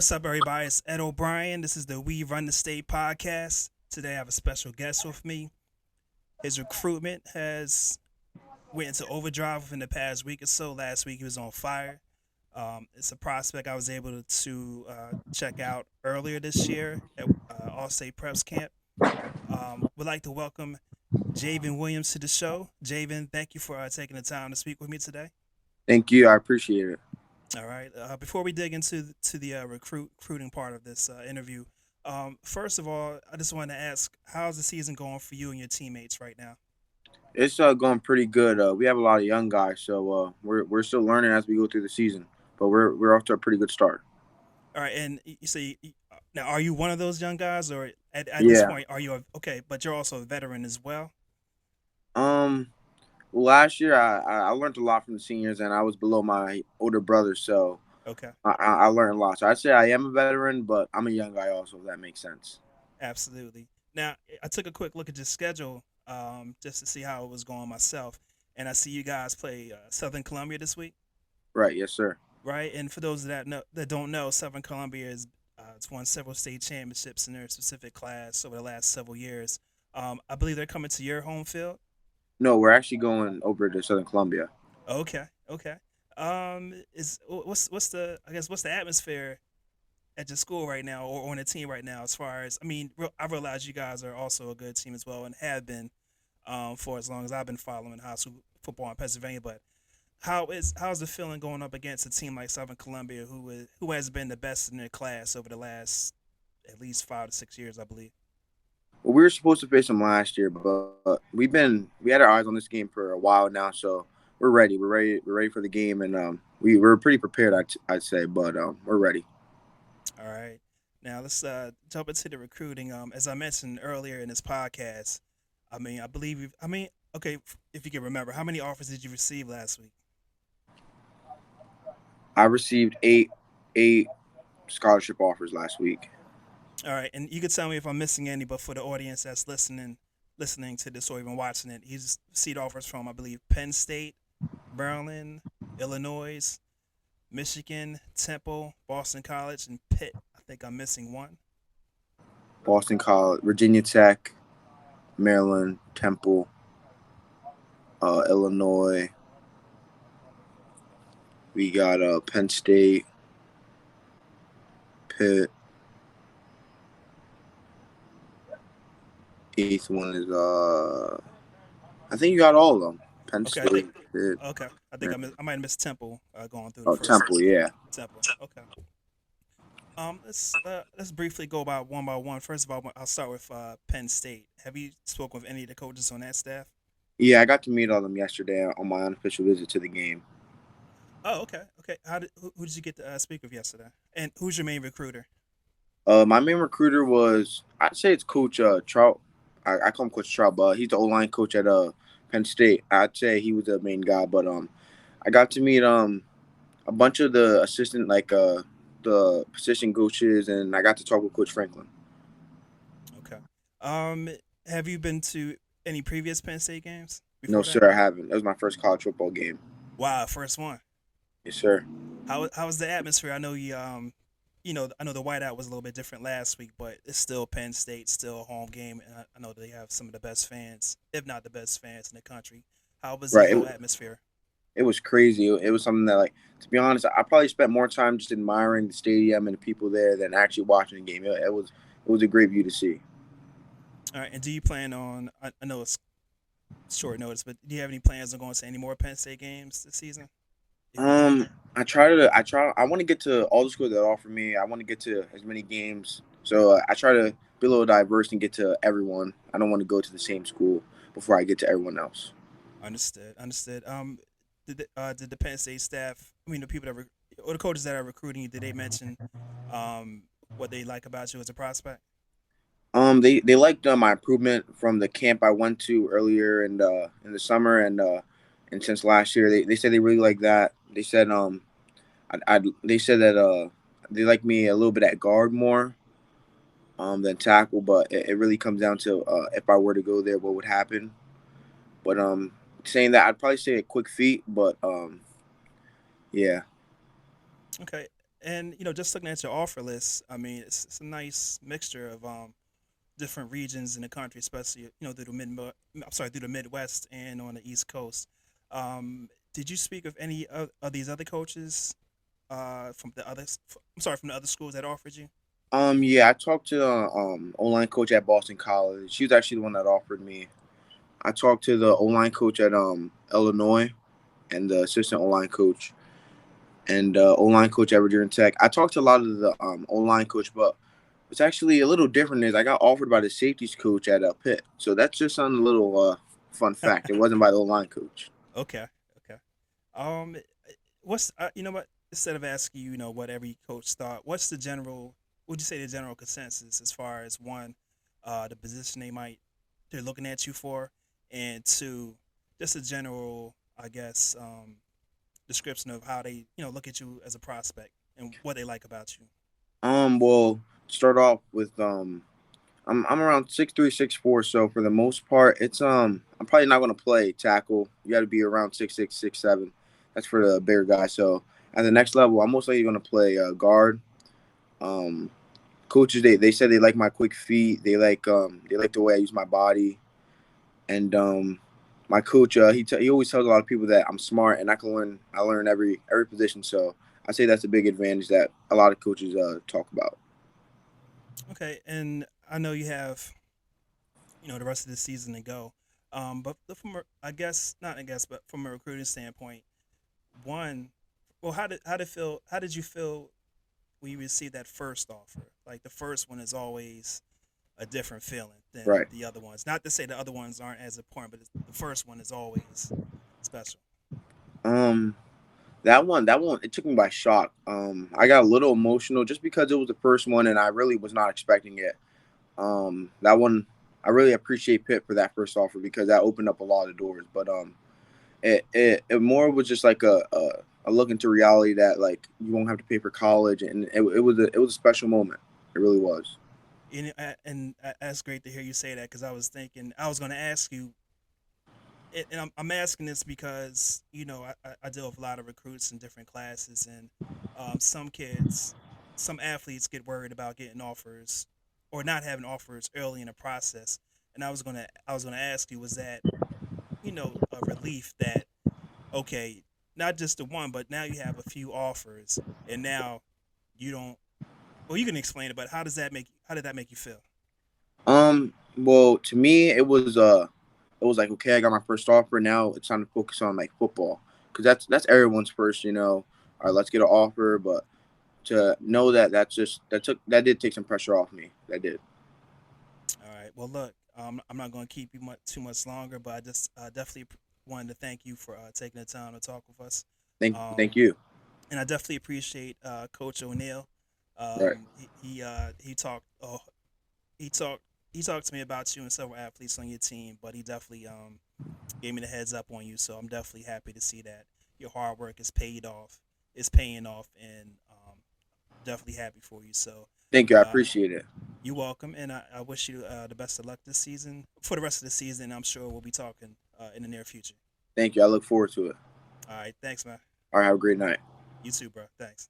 What's up, everybody? It's Ed O'Brien. This is the We Run the State podcast. Today, I have a special guest with me. His recruitment has went into overdrive within the past week or so. Last week, he was on fire. It's a prospect I was able to check out earlier this year at All State Preps Camp. Would like to welcome Jven Williams to the show. Jven, thank you for taking the time to speak with me today. Thank you. I appreciate it. All right. Before we dig into the recruiting part of this interview, first of all, I just wanted to ask, how's the season going for you and your teammates right now? It's going pretty good. We have a lot of young guys, so we're still learning as we go through the season. But we're off to a pretty good start. All right, and you say now, are you one of those young guys, or at this Yeah. point, are you okay? But you're also a veteran as well. Um. Last year, I learned a lot from the seniors, and I was below my older brother, so Okay, I learned a lot. So I'd say I am a veteran, but I'm a young guy also. If that makes sense. absolutely. Now, I took a quick look at your schedule, just to see how it was going myself, and I see you guys play Southern Columbia this week. Right. Yes, sir. Right? And for those that don't know, Southern Columbia is it's won several state championships in their specific class over the last several years. I believe they're coming to your home field. No, we're actually going over to Southern Columbia. Okay, okay. Is what's the I guess what's the atmosphere at your school right now or on the team right now? As far as I realize you guys are also a good team as well and have been for as long as I've been following high school football in Pennsylvania. But how's the feeling going up against a team like Southern Columbia, who has been the best in their class over the last at least 5 to 6 years, I believe. Well, we were supposed to face them last year, but we had our eyes on this game for a while now, so we're ready. We're ready for the game, and we're pretty prepared. I'd say, but we're ready. All right, now let's jump into the recruiting. As I mentioned earlier in this podcast, I believe okay, if you can remember, how many offers did you receive last week? I received eight scholarship offers last week. All right, and you could tell me if I'm missing any, but for the audience that's listening to this or even watching it, he's received offers from I believe Penn State, Maryland, Illinois, Michigan, Temple, Boston College, and Pitt. I think I'm missing one. Boston College, Virginia Tech, Maryland, Temple, Illinois. We got Penn State, Pitt. Eighth one is I think you got all of them. Penn Okay, I think State, Pitt. okay, I think I might have missed Temple going through the Oh, first Temple, yeah. Temple. Okay. Let's briefly go about one by one. First of all, I'll start with Penn State. Have you spoken with any of the coaches on that staff? Yeah, I got to meet all of them yesterday on my unofficial visit to the game. Oh, okay, okay. Who did you get to speak with yesterday? And who's your main recruiter? My main recruiter was I'd say it's Coach Trout. I call him Coach Trout, but he's the O line coach at Penn State. I'd say he was the main guy, but I got to meet a bunch of the assistant the position coaches, and I got to talk with Coach Franklin. Okay. Um, have you been to any previous Penn State games No, before that? sir, I haven't. That was my first college football game. Wow, first one. Yes, sir. How was the atmosphere? I know I know the whiteout was a little bit different last week, but it's still Penn State, still a home game, and I know they have some of the best fans, if not the best fans in the country. How was the Right. whole atmosphere? It was crazy. It was something that, like, to be honest, I probably spent more time just admiring the stadium and the people there than actually watching the game. It was a great view to see. All right, and do you plan on? I know it's short notice, but do you have any plans on going to any more Penn State games this season? If you can. I want to get to all the schools that offer me. I want to get to as many games. So I try to be a little diverse and get to everyone. I don't want to go to the same school before I get to everyone else. Understood. Understood. Did the Penn State staff? I mean, the people or the coaches that are recruiting you, did they mention what they like about you as a prospect? They liked my improvement from the camp I went to earlier in the summer, and since last year they said they really like that. They said they said that they like me a little bit at guard more than tackle, but it really comes down to if I were to go there, what would happen. But saying that, I'd probably say a quick feet, but yeah. Okay. And just looking at your offer list, I mean, it's a nice mixture of different regions in the country, especially through the through the Midwest and on the East Coast. Did you speak of any of these other coaches from the others? I'm sorry, from the other schools that offered you. Yeah, I talked to the O-line coach at Boston College. She was actually the one that offered me. I talked to the O-line coach at Illinois and the assistant O-line coach and O-line coach at Virginia Tech. I talked to a lot of the O-line coach, but it's actually a little different. Is I got offered by the safeties coach at Pitt, so that's just a little fun fact. It wasn't by the O-line coach. Okay, okay. Um, what's you know what? Instead of asking you, what every coach thought, what's the general? Would you say the general consensus as far as one, the position they're looking at you for, and two, just a general, I guess, description of how they look at you as a prospect and what they like about you. Well, start off with I'm around 6'3", 6'4", so for the most part, it's I'm probably not gonna play tackle. You got to be around 6'6", 6'7". That's for the bigger guy. So at the next level, I'm most likely gonna play guard. Um, Coaches they said they like my quick feet. They like the way I use my body, and my coach he always tells a lot of people that I'm smart and I learn every position. So I say that's a big advantage that a lot of coaches talk about. Okay, and I know you have the rest of the season to go, but I guess not I guess, but from a recruiting standpoint, one, well, how did you feel when you received that first offer? Like the first one is always a different feeling than Right. the other ones. Not to say the other ones aren't as important, but the first one is always special. Um, that one it took me by shock. I got a little emotional just because it was the first one and I really was not expecting it. That one I really appreciate Pitt for that first offer because that opened up a lot of doors. But it more was just like a look into reality that like you won't have to pay for college, and it was a special moment. It really was. And that's great to hear you say that because I was thinking I was going to ask you, and I'm asking this because I deal with a lot of recruits in different classes, and some kids, some athletes get worried about getting offers or not having offers early in the process. And I was gonna ask you, was that a relief that okay, not just the one, but now you have a few offers, and now you don't. Well, you can explain it, but how did that make you feel? Well, to me, it was like okay, I got my first offer. Now it's time to focus on like football because that's everyone's first. All right, let's get an offer, but to know that that did take some pressure off me. That did. All right. Well, look, I'm not going to keep you too much longer, but I just definitely wanted to thank you for taking the time to talk with us. Thank Um, you. and I definitely appreciate Coach O'Neill. Right. He talked. Oh, he talked. He talked to me about you and several athletes on your team, but he definitely gave me the heads up on you. So I'm definitely happy to see that your hard work is paid off. Is paying off, and definitely happy for you. So Thank you. I uh, appreciate it. you're welcome, and I wish you the best of luck this season. For the rest of the season, I'm sure we'll be talking in the near future. Thank you. I look forward to it. All right, thanks, man. All right. Have a great night. You too, bro. Thanks.